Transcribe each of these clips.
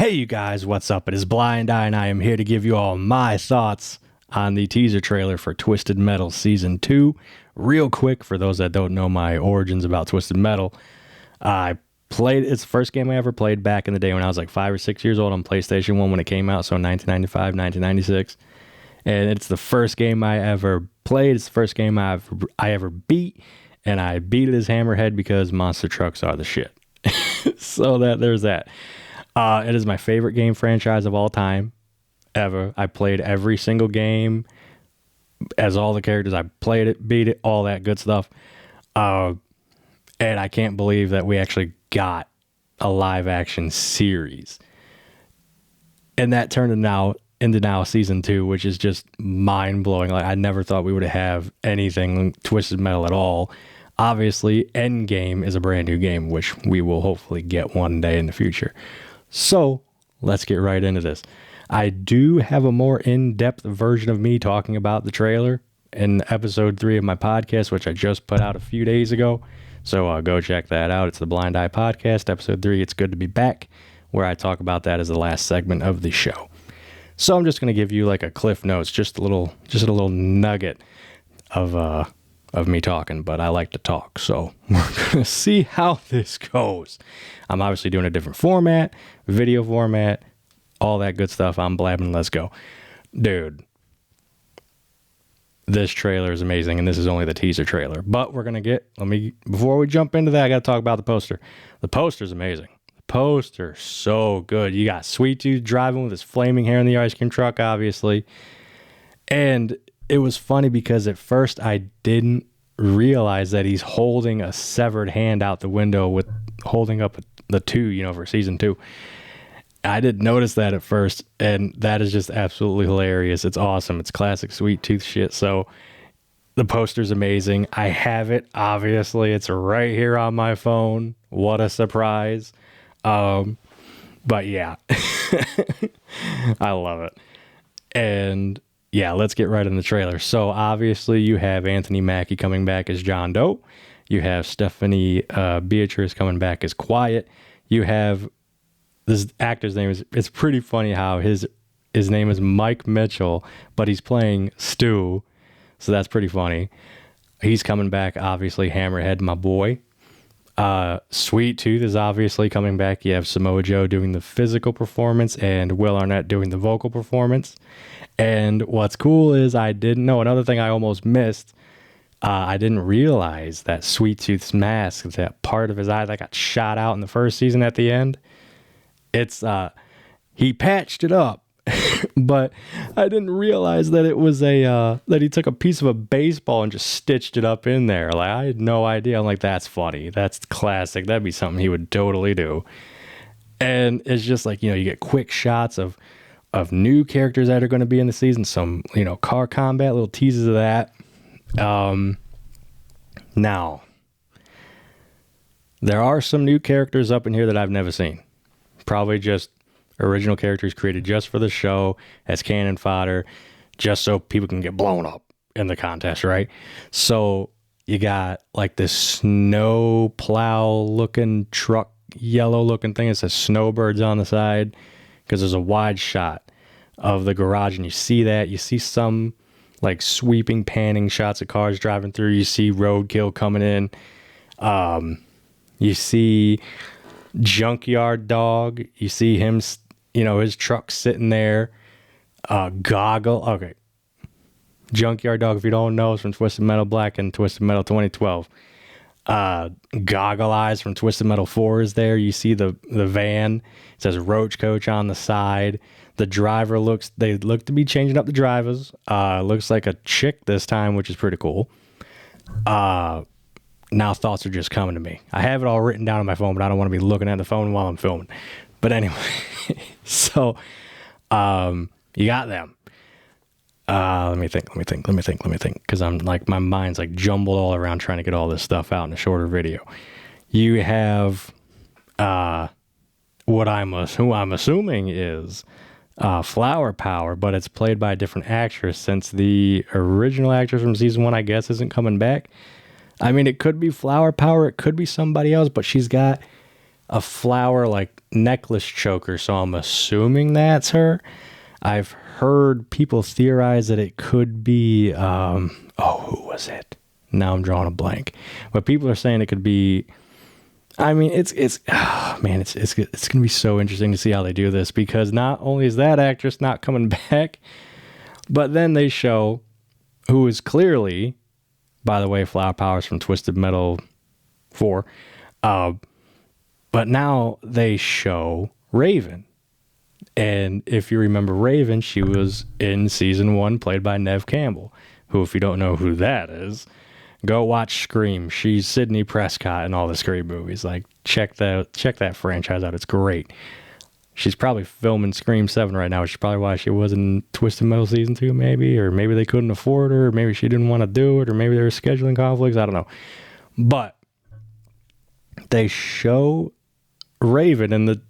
Hey, you guys, what's up? It is Blind Eye, and I am here to give you all my thoughts on the teaser trailer for Twisted Metal Season 2. Real quick, for those that don't know my origins about Twisted Metal, it's the first game I ever played back in the day when I was like 5 or 6 years old on PlayStation 1 when it came out, so 1995, 1996. And it's the first game I ever played. It's the first game I ever beat, and I beat it as Hammerhead because monster trucks are the shit. So there's that. It is my favorite game franchise of all time, ever. I played every single game as all the characters. I played it, beat it, all that good stuff. And I can't believe that we actually got a live action series. And that turned into season 2, which is just mind blowing. Like, I never thought we would have anything Twisted Metal at all. Obviously, Endgame is a brand new game, which we will hopefully get one day in the future. So let's get right into this. I do have a more in-depth version of me talking about the trailer in episode 3 of my podcast, which I just put out a few days ago. So go check that out. It's the Blind Eye Podcast, episode 3. It's good to be back, where I talk about that as the last segment of the show. So I'm just going to give you like a cliff notes, just a little nugget of me talking, but I like to talk, so we're going to see how this goes. I'm obviously doing a different format, video format, all that good stuff. I'm blabbing. Let's go. Dude, this trailer is amazing, and this is only the teaser trailer, but before we jump into that, I got to talk about the poster. The poster's amazing. The poster's so good. You got Sweet Tooth driving with his flaming hair in the ice cream truck, obviously, and it was funny because at first I didn't realize that he's holding a severed hand out the window with holding up the 2, for season 2. I didn't notice that at first, and that is just absolutely hilarious. It's awesome. It's classic Sweet Tooth shit. So the poster's amazing. I have it. Obviously, it's right here on my phone. What a surprise. But yeah, I love it. And yeah, let's get right in the trailer. So obviously you have Anthony Mackie coming back as John Doe. You have Stephanie Beatrice coming back as Quiet. You have this actor's name it's pretty funny how his name is Mike Mitchell, but he's playing Stu. So that's pretty funny. He's coming back, obviously, Hammerhead, my boy. Sweet Tooth is obviously coming back. You have Samoa Joe doing the physical performance and Will Arnett doing the vocal performance. And what's cool is I didn't know, another thing I almost missed, I didn't realize that Sweet Tooth's mask, that part of his eye that got shot out in the first season at the end, he patched it up, but I didn't realize that it was that he took a piece of a baseball and just stitched it up in there. Like, I had no idea. I'm like, that's funny. That's classic. That'd be something he would totally do. And it's just like, you get quick shots of new characters that are going to be in the season. Some, car combat, little teases of that. Now, there are some new characters up in here that I've never seen. Probably just original characters created just for the show as cannon fodder, just so people can get blown up in the contest, right? So you got like this snow plow looking truck, yellow looking thing. It says Snowbirds on the side because there's a wide shot of the garage, and you see that. You see some like sweeping, panning shots of cars driving through. You see roadkill coming in. You see Junkyard Dog. You see him, his truck sitting there. Goggle. Okay. Junkyard Dog, if you don't know, is from Twisted Metal Black and Twisted Metal 2012. Goggle Eyes from Twisted Metal 4 is there. You see the van. It says Roach Coach on the side. The driver they look to be changing up the drivers. Looks like a chick this time, which is pretty cool. Now thoughts are just coming to me. I have it all written down on my phone, but I don't want to be looking at the phone while I'm filming. But anyway, so you got them. Let me think. Because I'm like, my mind's like jumbled all around trying to get all this stuff out in a shorter video. You have who I'm assuming is Flower Power, but it's played by a different actress since the original actress from season 1, I guess, isn't coming back. I mean, it could be Flower Power, it could be somebody else, but she's got a flower like necklace choker, so I'm assuming that's her. I've heard people theorize that it could be who was it? Now I'm drawing a blank. But people are saying it could be, I mean, it's gonna be so interesting to see how they do this, because not only is that actress not coming back, but then they show who is clearly, by the way, Flower Powers from Twisted Metal 4. But now they show Raven. And if you remember Raven, she was in season 1, played by Neve Campbell, who, if you don't know who that is, go watch Scream. She's Sidney Prescott in all the Scream movies. Like, check that franchise out. It's great. She's probably filming Scream 7 right now, which is probably why she was in Twisted Metal season 2, maybe. Or maybe they couldn't afford her, or maybe she didn't want to do it, or maybe there were scheduling conflicts. I don't know. But they show Raven in the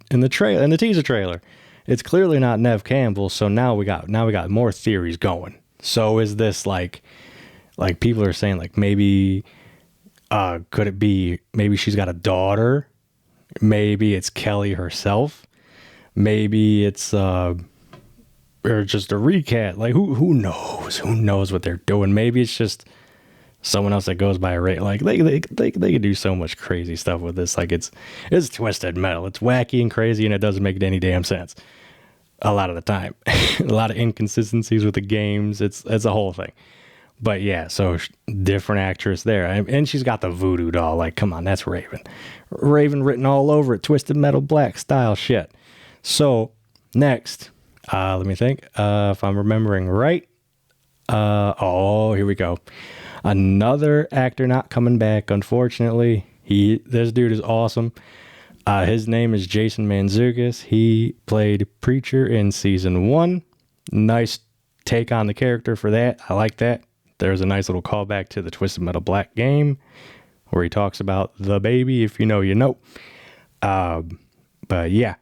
teaser trailer. It's clearly not Neve Campbell, so now we got more theories going. So is this like people are saying, like, maybe could it be, maybe she's got a daughter? Maybe it's Kelly herself. Maybe it's or just a recat. Like, who knows? Who knows what they're doing? Maybe it's just someone else that goes by a rate. Like, they could do so much crazy stuff with this. Like, it's Twisted Metal. It's wacky and crazy, and it doesn't make any damn sense a lot of the time. A lot of inconsistencies with the games. It's a whole thing. But yeah, so different actress there. And she's got the voodoo doll. Like, come on, that's Raven. Raven written all over it. Twisted Metal Black style shit. So next, let me think. If I'm remembering right. Here we go. Another actor not coming back, unfortunately. This dude is awesome. His name is Jason Mantzoukas. He played Preacher in season 1. Nice take on the character for that. I like that. There's a nice little callback to the Twisted Metal Black game where he talks about the baby. If you know, you know. But yeah,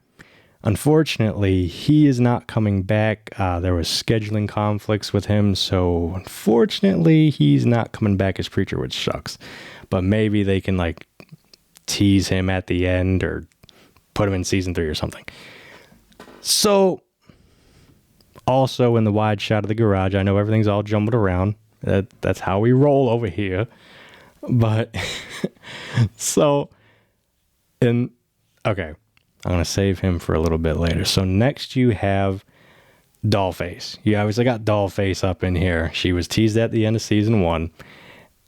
unfortunately, he is not coming back. There was scheduling conflicts with him, so unfortunately, he's not coming back as Preacher, which sucks. But maybe they can, like, tease him at the end or put him in season 3 or something. So, also in the wide shot of the garage, I know everything's all jumbled around. That's how we roll over here. But, okay, I'm going to save him for a little bit later. So next you have Dollface. You obviously got Dollface up in here. She was teased at the end of season 1.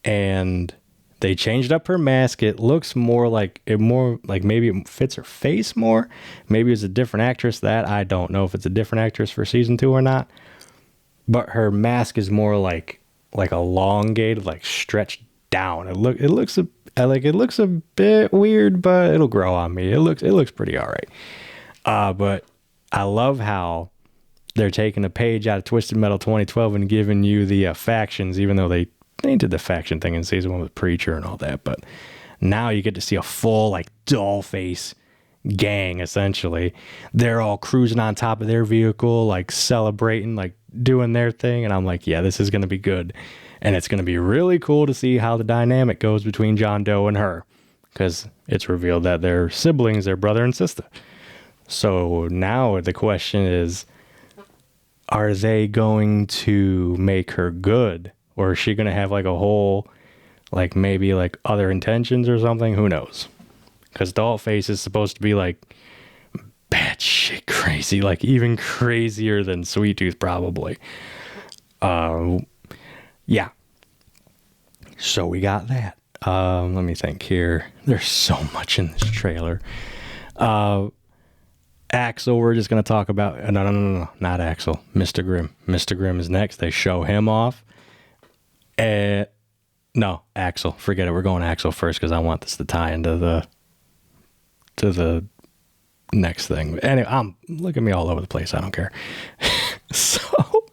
And they changed up her mask. It looks more like maybe it fits her face more. Maybe it's a different actress. That I don't know if it's a different actress for season 2 or not. But her mask is more like elongated, like stretched down. It looks a bit weird, but it'll grow on me. It looks pretty all right. But I love how they're taking a page out of Twisted Metal 2012 and giving you the factions, even though they did the faction thing in season 1 with Preacher and all that. But now you get to see a full, like, Dollface gang, essentially. They're all cruising on top of their vehicle, like, celebrating, like, doing their thing. And I'm like, yeah, this is going to be good. And it's going to be really cool to see how the dynamic goes between John Doe and her, because it's revealed that they're siblings, they're brother and sister. So now the question is, are they going to make her good? Or is she going to have, like, a whole, like, maybe, like, other intentions or something? Who knows? Because Dollface is supposed to be, like, batshit crazy. Like, even crazier than Sweet Tooth, probably. Yeah. So we got that. Let me think here. There's so much in this trailer. Axel, we're just going to talk about... No, not Axel. Mr. Grimm. Mr. Grimm is next. They show him off. No, Axel. Forget it. We're going Axel first because I want this to tie into the next thing. Anyway, look at me all over the place. I don't care. So,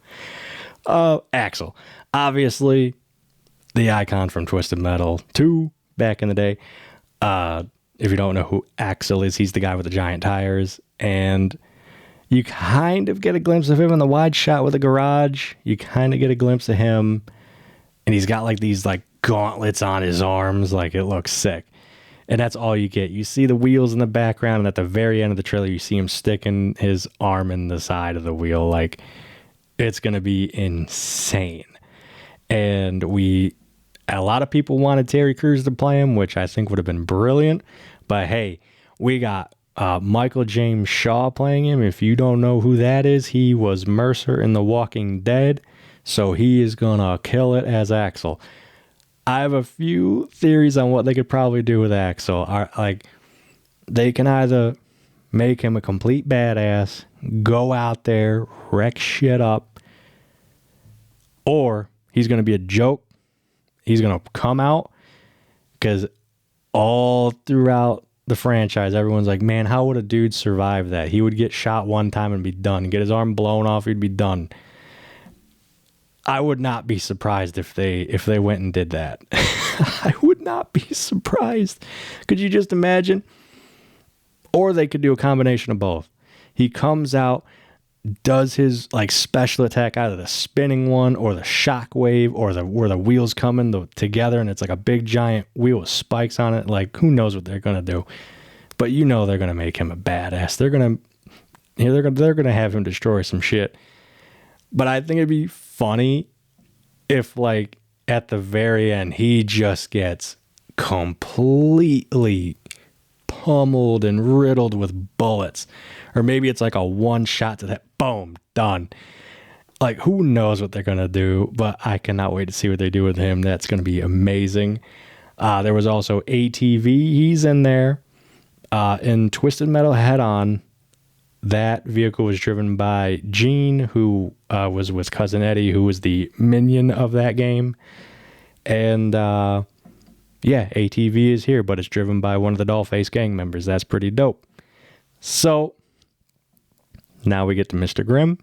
Axel. Obviously, the icon from Twisted Metal 2 back in the day. If you don't know who Axel is, he's the guy with the giant tires. And you kind of get a glimpse of him in the wide shot with the garage. You kind of get a glimpse of him. And he's got, like, these, like, gauntlets on his arms. Like, it looks sick. And that's all you get. You see the wheels in the background, and at the very end of the trailer, you see him sticking his arm in the side of the wheel. Like, it's going to be insane. And a lot of people wanted Terry Crews to play him, which I think would have been brilliant. But hey, we got Michael James Shaw playing him. If you don't know who that is, he was Mercer in The Walking Dead. So he is going to kill it as Axel. I have a few theories on what they could probably do with Axel. Like, they can either make him a complete badass, go out there, wreck shit up, or he's going to be a joke. He's going to come out, because all throughout the franchise, everyone's like, man, how would a dude survive that? He would get shot one time and be done. Get his arm blown off, he'd be done. I would not be surprised if they went and did that. I would not be surprised. Could you just imagine? Or they could do a combination of both. He comes out, does his like special attack, either the spinning one or the shock wave, or where the wheels coming together and it's like a big giant wheel with spikes on it. Like, who knows what they're gonna do? But you know they're gonna make him a badass. They're gonna have him destroy some shit. But I think it'd be funny if, like, at the very end, he just gets completely pummeled and riddled with bullets. Or maybe it's like a one shot to that, boom, done. Like, who knows what they're going to do, but I cannot wait to see what they do with him. That's going to be amazing. There was also ATV. He's in there. In Twisted Metal Head On, that vehicle was driven by Gene, who was with Cousin Eddie, who was the minion of that game. And yeah, ATV is here, but it's driven by one of the Dollface gang members. That's pretty dope. So now we get to Mr. Grimm.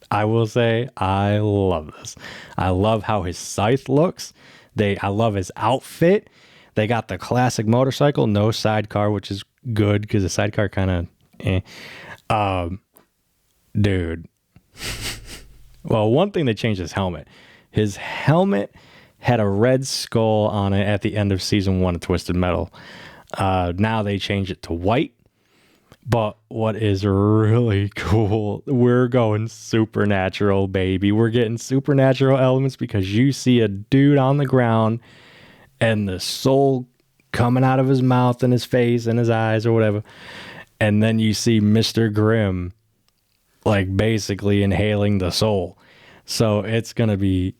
I will say I love this. I love how his scythe looks. I love his outfit. They got the classic motorcycle, no sidecar, which is good because the sidecar kind of dude. Well, one thing they changed his helmet. His helmet had a red skull on it at the end of season 1 of Twisted Metal. Now they changed it to white. But what is really cool, we're going supernatural, baby. We're getting supernatural elements because you see a dude on the ground and the soul coming out of his mouth and his face and his eyes or whatever. And then you see Mr. Grimm, like, basically inhaling the soul. So it's going to be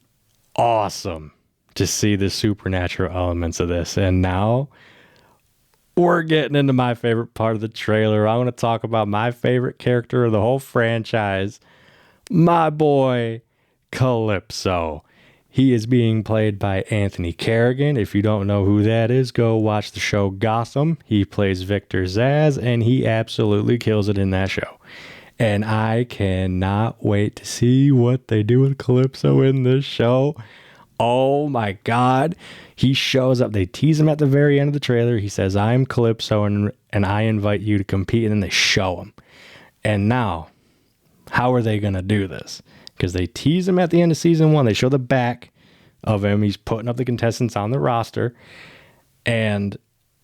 awesome to see the supernatural elements of this. And now we're getting into my favorite part of the trailer. I want to talk about my favorite character of the whole franchise, my boy Calypso. He is being played by Anthony Carrigan. If you don't know who that is, go watch the show Gotham. He plays Victor Zsasz, and he absolutely kills it in that show. And I cannot wait to see what they do with Calypso in this show. Oh my God. He shows up. They tease him at the very end of the trailer. He says, I'm Calypso, and I invite you to compete. And then they show him. And now, how are they going to do this? Because they tease him at the end of season 1. They show the back of him. He's putting up the contestants on the roster. And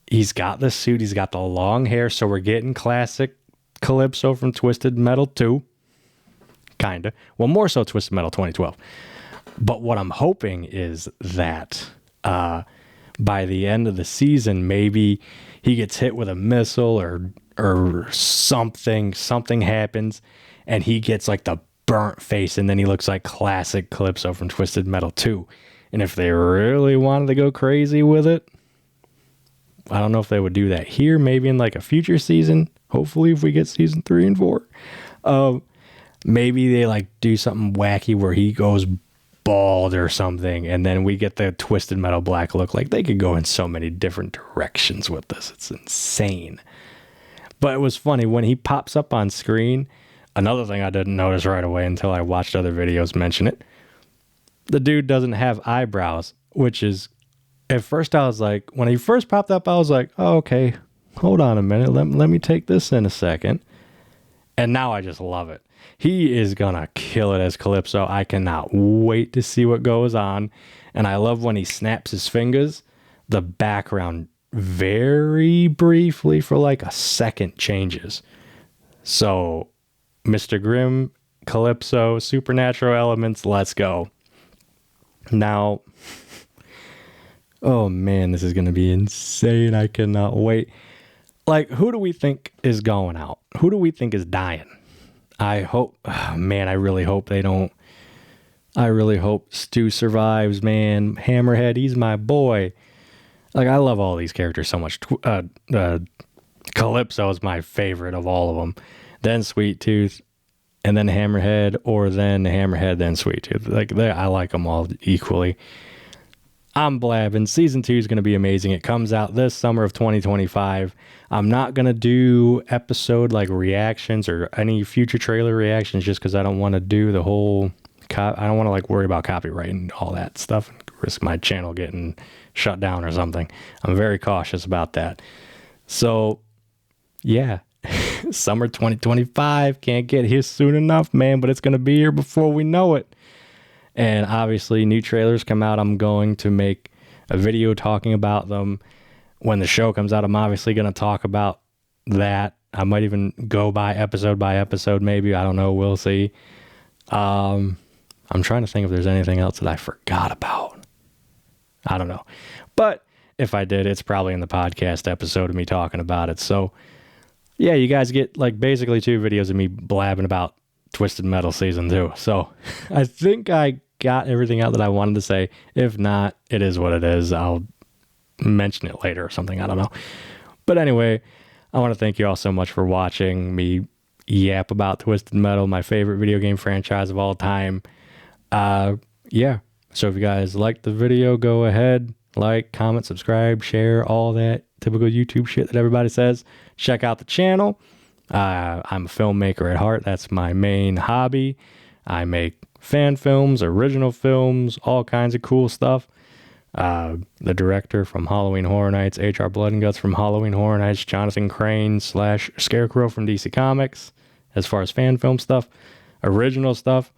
he's got the suit. He's got the long hair. So we're getting classic Calypso from Twisted Metal 2. Kinda. Well, more so Twisted Metal 2012. But what I'm hoping is that by the end of the season, maybe he gets hit with a missile or something happens, and he gets like the burnt face, and then he looks like classic Calypso from Twisted Metal 2. And if they really wanted to go crazy with it, I don't know if they would do that here, maybe in like a future season. Hopefully if we get season 3 and 4. Maybe they like do something wacky where he goes bald or something, and then we get the Twisted Metal black look. Like, they could go in so many different directions with this. It's insane. But it was funny when he pops up on screen. Another thing I didn't notice right away until I watched other videos mention it. The dude doesn't have eyebrows, which is, at first I was like, when he first popped up, I was like, oh, okay, hold on a minute. Let me take this in a second. And now I just love it. He is going to kill it as Calypso. I cannot wait to see what goes on. And I love when he snaps his fingers. The background very briefly for like a second changes. So Mr. Grimm, Calypso, supernatural elements, let's go. Now, oh man, this is going to be insane. I cannot wait. Like, who do we think is going out? Who do we think is dying? I hope, man, I really hope they don't. I really hope Stu survives, man. Hammerhead, he's my boy. Like, I love all these characters so much. Calypso is my favorite of all of them. Then Sweet Tooth, and then Hammerhead, or then Hammerhead, then Sweet Tooth. Like, I like them all equally. I'm blabbing. Season 2 is going to be amazing. It comes out this summer of 2025. I'm not going to do episode like reactions or any future trailer reactions just because I don't want to do the whole... I don't want to like worry about copyright and all that stuff and risk my channel getting shut down or something. I'm very cautious about that. So, yeah. Summer 2025. Can't get here soon enough, man, but it's going to be here before we know it. And obviously, new trailers come out. I'm going to make a video talking about them. When the show comes out, I'm obviously going to talk about that. I might even go by episode, maybe. I don't know. We'll see. I'm trying to think if there's anything else that I forgot about. I don't know. But if I did, it's probably in the podcast episode of me talking about it. So, yeah, you guys get like basically 2 videos of me blabbing about Twisted Metal Season 2. So I think I got everything out that I wanted to say. If not, it is what it is. I'll mention it later or something. I don't know. But anyway, I want to thank you all so much for watching me yap about Twisted Metal, my favorite video game franchise of all time. Yeah. So if you guys liked the video, go ahead, like, comment, subscribe, share, all that typical YouTube shit that everybody says. Check out the channel. I'm a filmmaker at heart. That's my main hobby. I make fan films, original films, all kinds of cool stuff. The director from Halloween Horror Nights, H.R. Blood and Guts from Halloween Horror Nights, Jonathan Crane / Scarecrow from DC Comics. As far as fan film stuff, original stuff,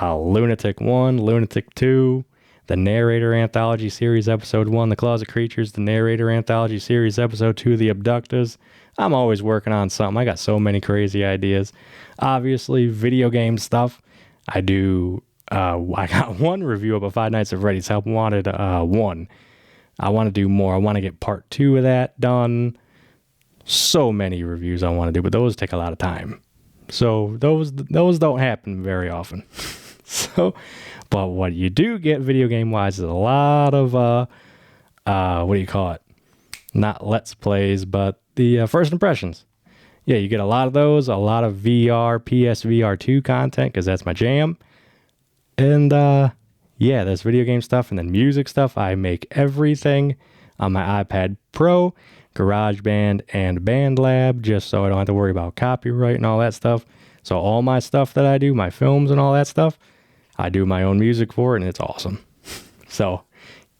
Lunatic 1, Lunatic 2, the Narrator Anthology Series Episode 1, The Closet Creatures, the Narrator Anthology Series Episode 2, The Abductors. I'm always working on something. I got so many crazy ideas. Obviously, video game stuff. I got one review up of Five Nights at Freddy's. I wanted one. I want to do more. I want to get part 2 of that done. So many reviews I want to do, but those take a lot of time. So those don't happen very often. So, but what you do get video game wise is a lot of what do you call it? Not let's plays, but the first impressions. Yeah, you get a lot of those, a lot of VR, PSVR 2 content because that's my jam. And yeah, there's video game stuff and then music stuff. I make everything on my iPad Pro, GarageBand, and BandLab, just so I don't have to worry about copyright and all that stuff. So all my stuff that I do, my films and all that stuff, I do my own music for it, and it's awesome. So,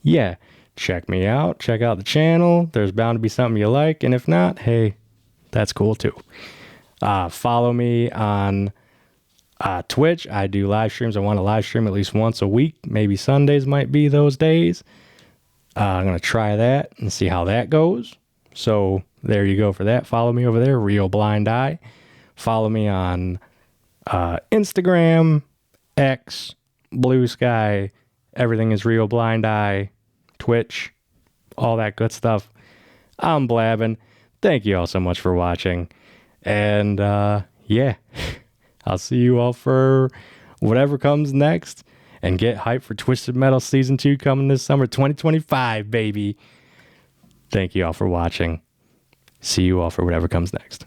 yeah, check me out. Check out the channel. There's bound to be something you like, and if not, hey, that's cool too. Follow me on Twitch. I do live streams. I want to live stream at least once a week. Maybe Sundays might be those days. I'm going to try that and see how that goes. So there you go for that. Follow me over there, Real Blind Eye. Follow me on Instagram, X, Blue Sky. Everything is Real Blind Eye, Twitch, all that good stuff. I'm blabbing. Thank you all so much for watching. And yeah, I'll see you all for whatever comes next. And get hyped for Twisted Metal Season 2 coming this summer, 2025, baby. Thank you all for watching. See you all for whatever comes next.